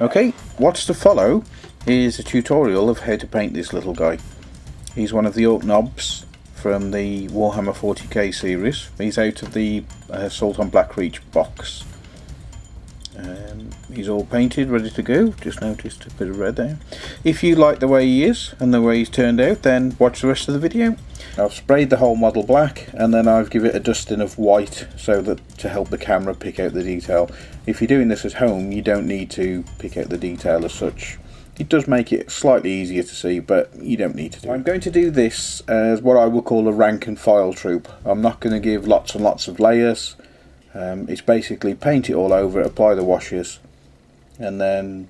Okay, what's to follow is a tutorial of how to paint this little guy. He's one of the Nobz from the Warhammer 40K series. He's out of the Assault on Blackreach box. He's all painted, ready to go. Just noticed a bit of red there. If you like the way he is and the way he's turned out, then watch the rest of the video. I've sprayed the whole model black, and then I've given it a dusting of white so that to help the camera pick out the detail. If you're doing this at home, you don't need to pick out the detail as such. It does make it slightly easier to see, but you don't need to do it. I'm going to do this as what I would call a rank and file troop. I'm not going to give lots and lots of layers. It's basically paint it all over, apply the washes, and then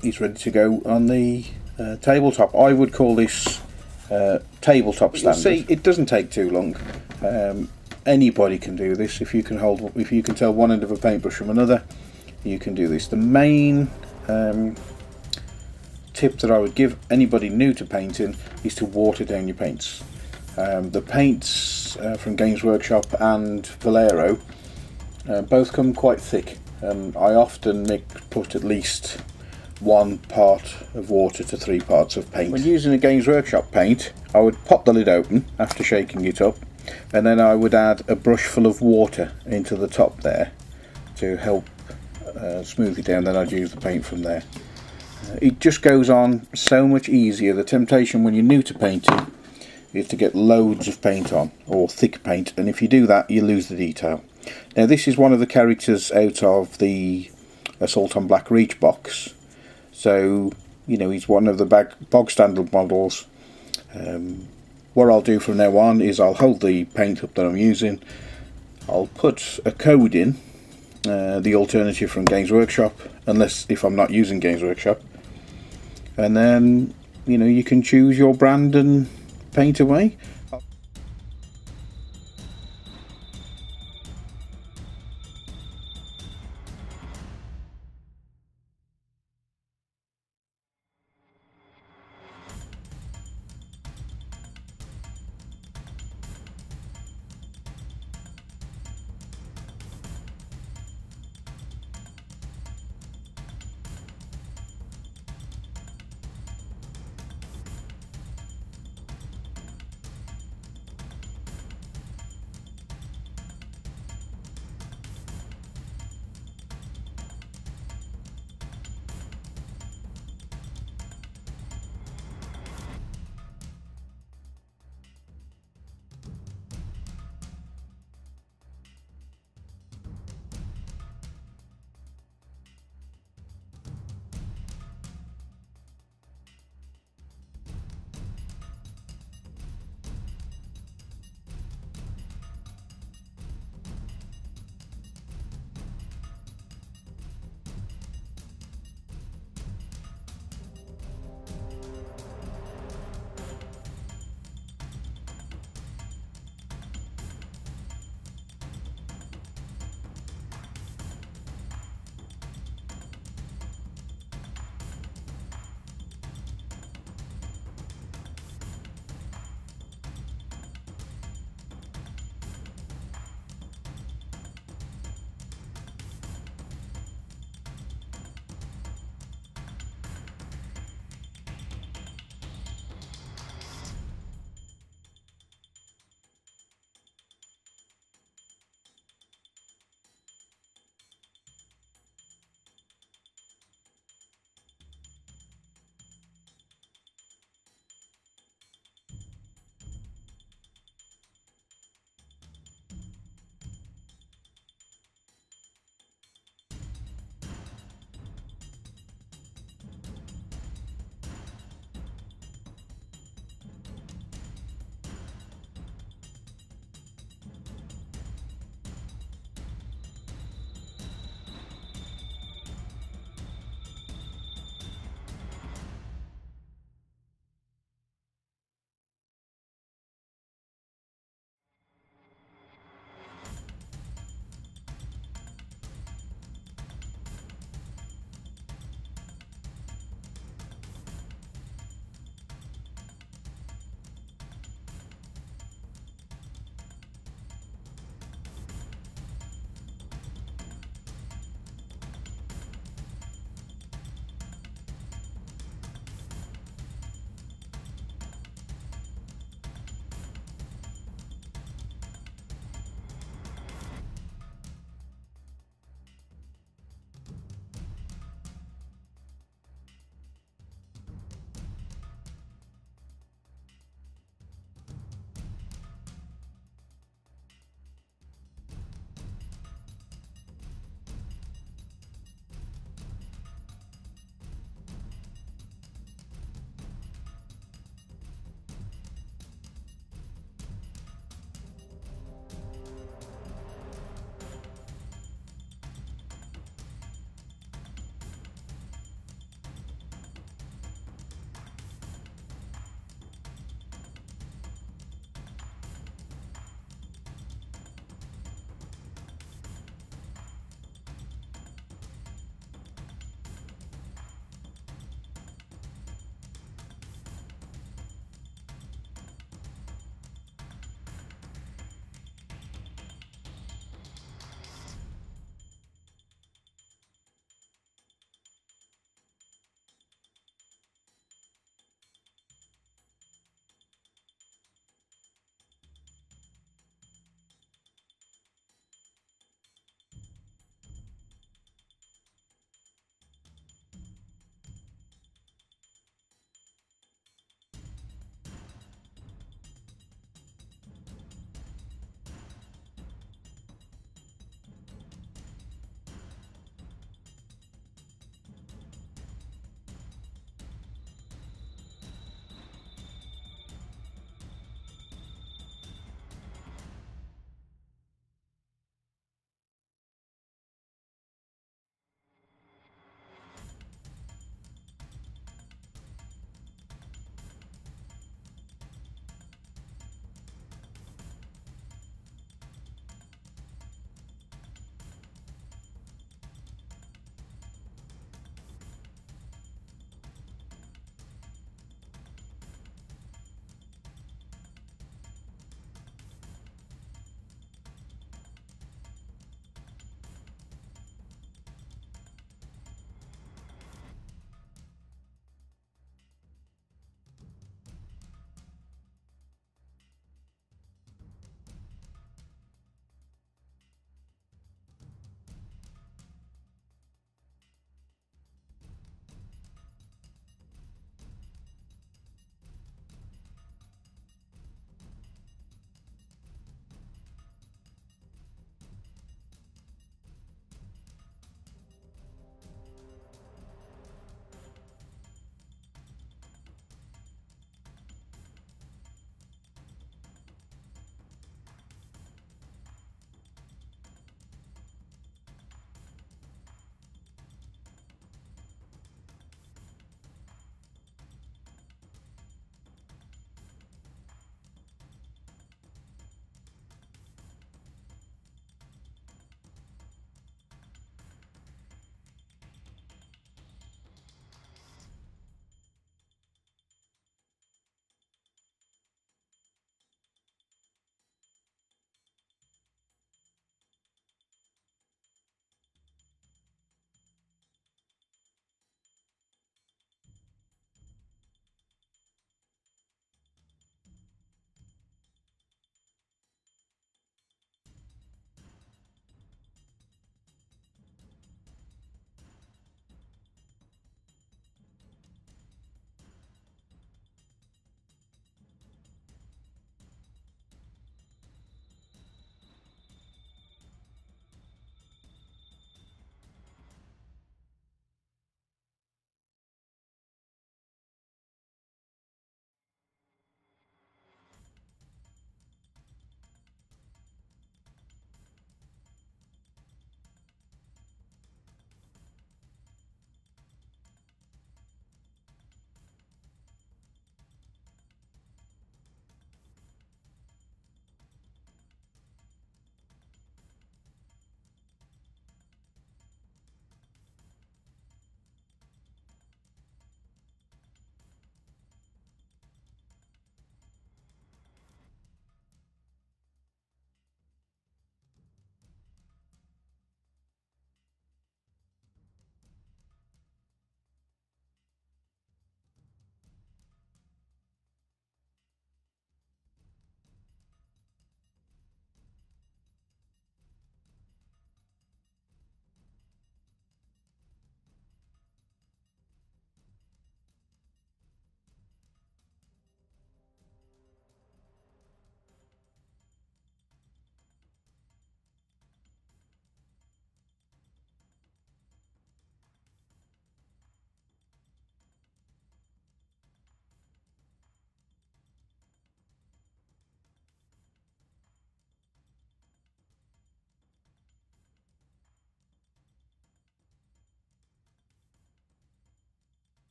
he's ready to go on the tabletop. I would call this tabletop standard. See, it doesn't take too long. Anybody can do this. If you can tell one end of a paintbrush from another, you can do this. The main tip that I would give anybody new to painting is to water down your paints. The paints from Games Workshop and Valero both come quite thick, and I often put at least 1 part of water to 3 parts of paint. When using a Games Workshop paint, I would pop the lid open after shaking it up, and then I would add a brush full of water into the top there to help smooth it down. Then I'd use the paint from there. It just goes on so much easier. The temptation when you're new to painting is to get loads of paint on, or thick paint, and if you do that you lose the detail. Now this is one of the characters out of the Assault on Blackreach box, so you know he's one of the bog standard models. What I'll do from now on is I'll hold the paint up that I'm using, I'll put a code in, the alternative from Games Workshop, if I'm not using Games Workshop, and then you know you can choose your brand and paint away.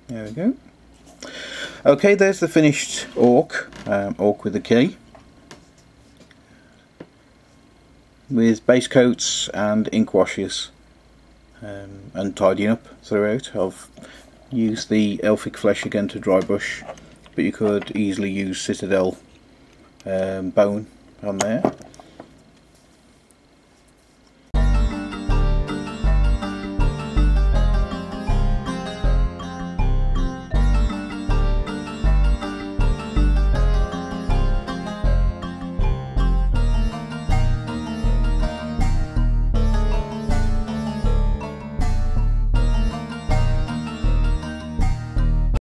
There we go. Okay, there's the finished orc, orc with a key, with base coats and ink washes, and tidying up throughout. I've used the elfic flesh again to dry brush, but you could easily use citadel bone on there.